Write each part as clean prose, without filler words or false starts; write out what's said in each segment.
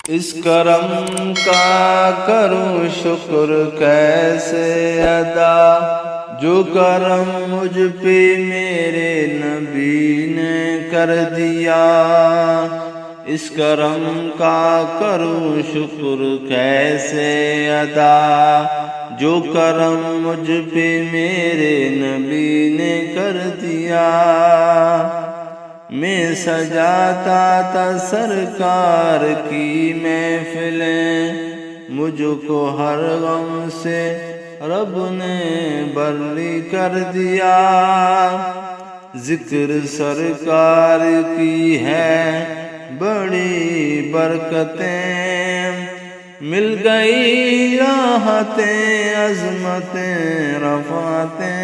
اس کرم کا کروں شکر کیسے ادا، جو کرم مجھ پہ میرے نبی نے کر دیا۔ اس کرم کا کروں شکر کیسے ادا، جو کرم مجھ پہ میرے نبی نے کر دیا۔ میں سجاتا تھا سرکار کی محفلیں، مجھ کو ہر غم سے رب نے بری کر دیا۔ ذکر سرکار کی ہے بڑی برکتیں، مل گئی راحتیں عظمتیں رفعتیں۔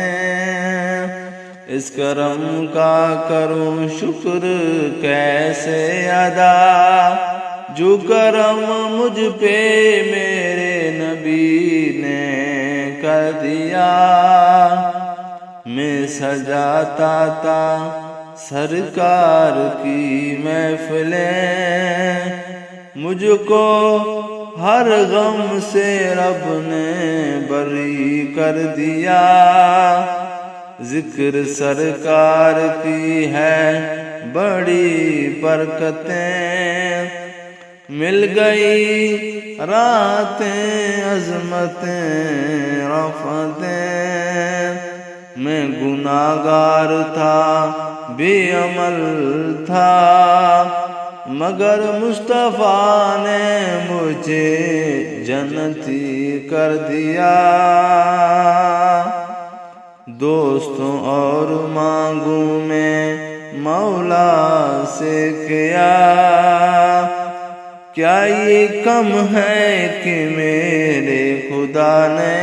اس کرم کا کروں شکر کیسے ادا، جو کرم مجھ پہ میرے نبی نے کر دیا۔ میں سجاتا تھا سرکار کی محفلیں، مجھ کو ہر غم سے رب نے بری کر دیا۔ ذکر سرکار کی ہے بڑی برکتیں، مل گئی راحتیں عظمتیں رفعتیں۔ میں گناہگار تھا بے عمل تھا، مگر مصطفیٰ نے مجھے جنتی کر دیا۔ دوستوں اور مانگوں میں مولا سے کیا یہ کم ہے کہ میرے خدا نے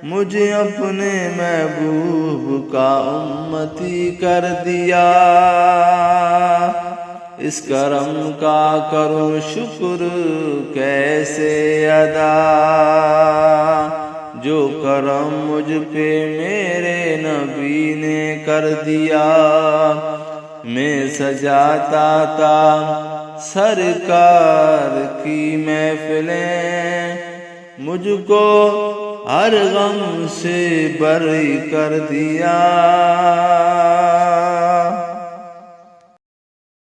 مجھے اپنے محبوب کا امتی کر دیا۔ اس کرم کا کروں شکر کیسے ادا، جو کرم مجھ پہ میرے نبی نے کر دیا۔ میں سجاتا تھا سرکار کی محفلیں، مجھ کو ہر غم سے بری کر دیا۔